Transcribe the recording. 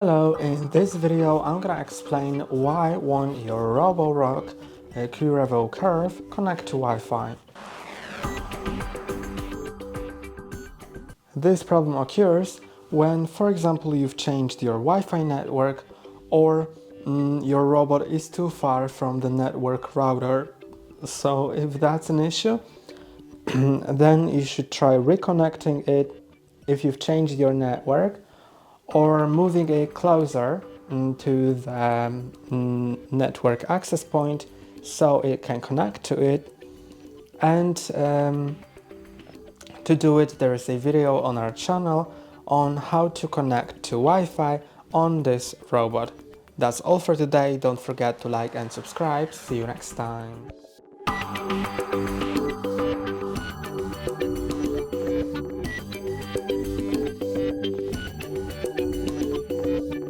Hello, in this video I'm gonna explain why won't your Roborock Q Revo Curv connect to Wi-Fi. This problem occurs when, for example, you've changed your Wi-Fi network or your robot is too far from the network router. So if that's an issue, then you should try reconnecting it if you've changed your network, or moving it closer to the network access point so it can connect to it. And to do it, there is a video on our channel on how to connect to Wi-Fi on this robot. That's all for today. Don't forget to like and subscribe. See you next time.